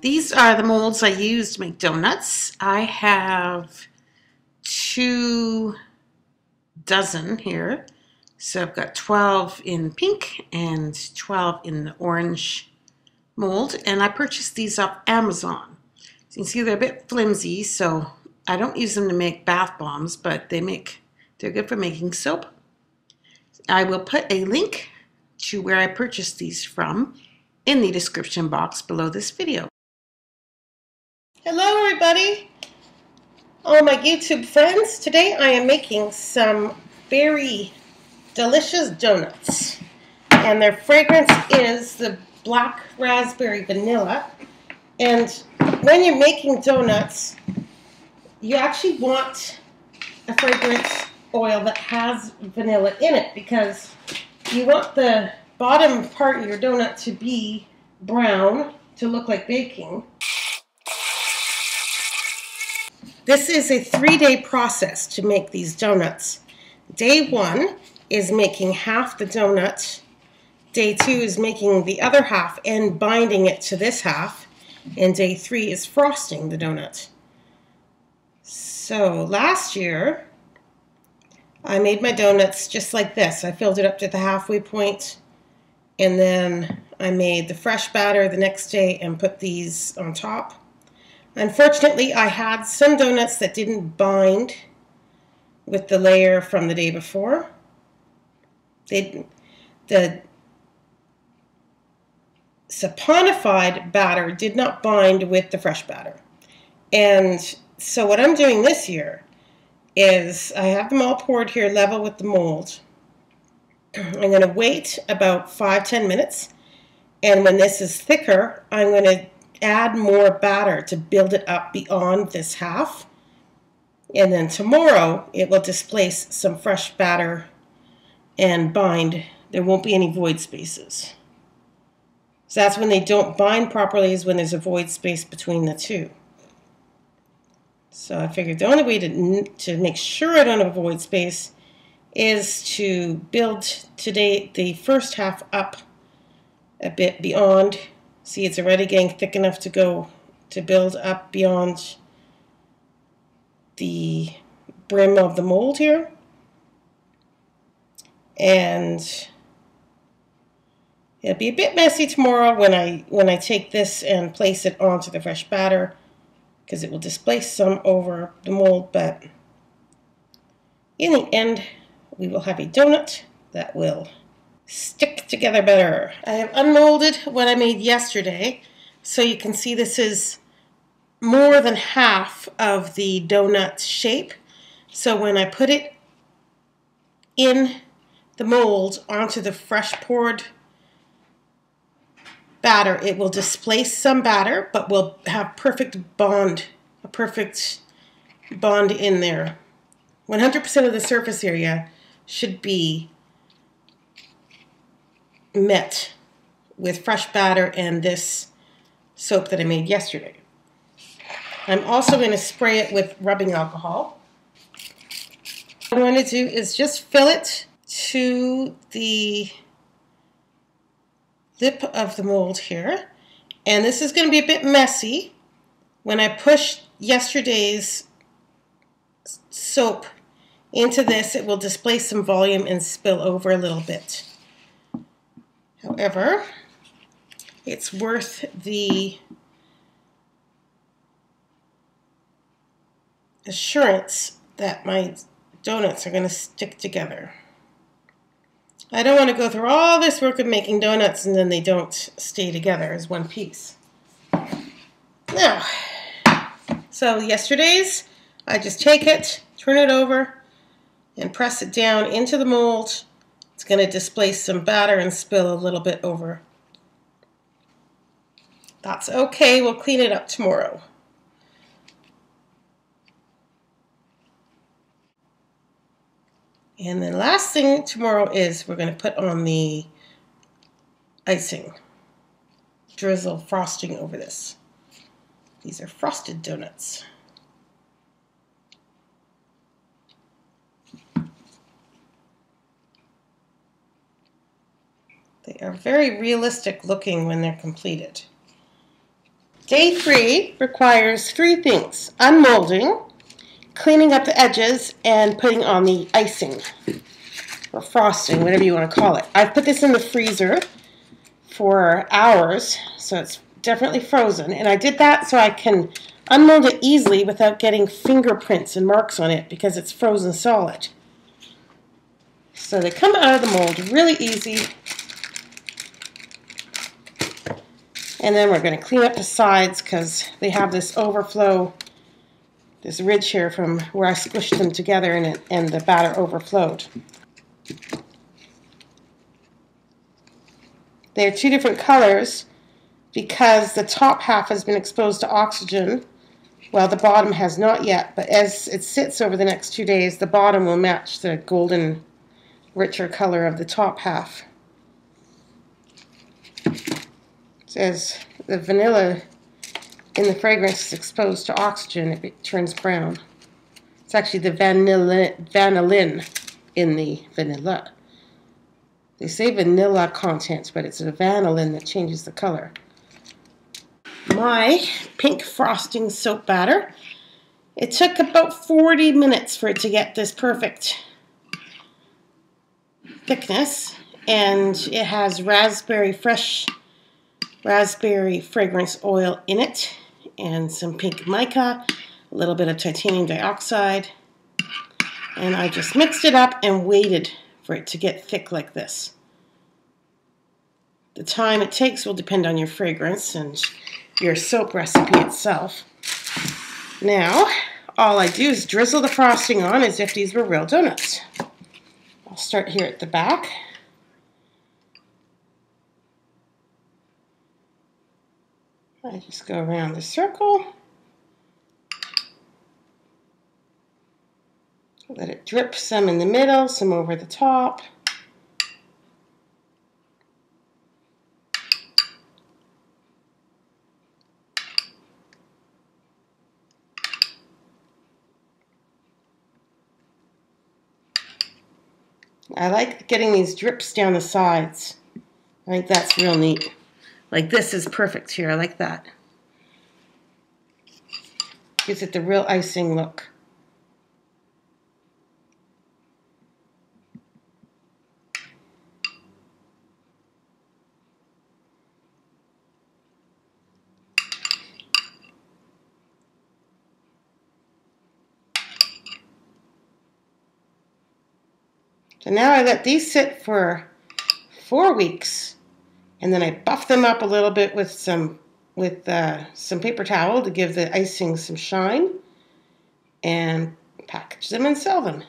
These are the molds I use to make donuts. I have 2 dozen here. So I've got 12 in pink and 12 in the orange mold, and I purchased these off Amazon. So you can see they're a bit flimsy, so I don't use them to make bath bombs, but they're good for making soap. I will put a link to where I purchased these from in the description box below this video. Hello everybody, all my YouTube friends. Today I am making some very delicious donuts, and their fragrance is the black raspberry vanilla. And when you're making donuts, you actually want a fragrance oil that has vanilla in it, because you want the bottom part of your donut to be brown, to look like baking. This is a 3-day process to make these donuts. Day 1 is making half the donut. Day 2 is making the other half and binding it to this half. And day 3 is frosting the donut. So last year, I made my donuts just like this. I filled it up to the halfway point, and then I made the fresh batter the next day and put these on top. Unfortunately, I had some donuts that didn't bind with the layer from the day before. The saponified batter did not bind with the fresh batter. And so what I'm doing this year is I have them all poured here level with the mold. I'm going to wait about 5-10 minutes, and when this is thicker, I'm going to add more batter to build it up beyond this half. And then tomorrow it will displace some fresh batter and bind. There won't be any void spaces. So that's when they don't bind properly, is when there's a void space between the two. So I figured the only way to make sure I don't have a void space is to build today the first half up a bit beyond. See, it's already getting thick enough to build up beyond the brim of the mold here. And it'll be a bit messy tomorrow when I take this and place it onto the fresh batter, because it will displace some over the mold, but in the end we will have a donut that will stick together better. I have unmolded what I made yesterday, so you can see this is more than half of the donut shape. So when I put it in the mold onto the fresh poured batter, it will displace some batter, but will have a perfect bond in there. 100% of the surface area should be met with fresh batter and this soap that I made yesterday. I'm also going to spray it with rubbing alcohol. What I'm going to do is just fill it to the lip of the mold here, and this is going to be a bit messy. When I push yesterday's soap into this, it will displace some volume and spill over a little bit. However, it's worth the assurance that my donuts are going to stick together. I don't want to go through all this work of making donuts and then they don't stay together as one piece. Now, so yesterday's, I just take it, turn it over, and press it down into the mold. It's going to displace some batter and spill a little bit over. That's okay, we'll clean it up tomorrow. And then last thing tomorrow is we're going to put on the icing, drizzle frosting over this. These are frosted donuts. They are very realistic looking when they're completed. Day 3 requires 3 things: unmolding, cleaning up the edges, and putting on the icing, or frosting, whatever you want to call it. I've put this in the freezer for hours, so it's definitely frozen. And I did that so I can unmold it easily without getting fingerprints and marks on it because it's frozen solid. So they come out of the mold really easy. And then we're going to clean up the sides because they have this overflow, this ridge here from where I squished them together and the batter overflowed. They're 2 different colors because the top half has been exposed to oxygen while the bottom has not yet. But as it sits over the next 2 days, the bottom will match the golden, richer color of the top half. As the vanilla in the fragrance is exposed to oxygen, it turns brown. It's actually the vanillin in the vanilla. They say vanilla content, but it's the vanillin that changes the color. My pink frosting soap batter, it took about 40 minutes for it to get this perfect thickness, and it has fresh raspberry fragrance oil in it, and some pink mica, a little bit of titanium dioxide, and I just mixed it up and waited for it to get thick like this. The time it takes will depend on your fragrance and your soap recipe itself. Now, all I do is drizzle the frosting on as if these were real donuts. I'll start here at the back. I just go around the circle. Let it drip, some in the middle, some over the top. I like getting these drips down the sides. I think that's real neat. Like this is perfect here. I like that. Gives it the real icing look. So now I let these sit for 4 weeks, and then I buff them up a little bit with some paper towel to give the icing some shine, and package them and sell them.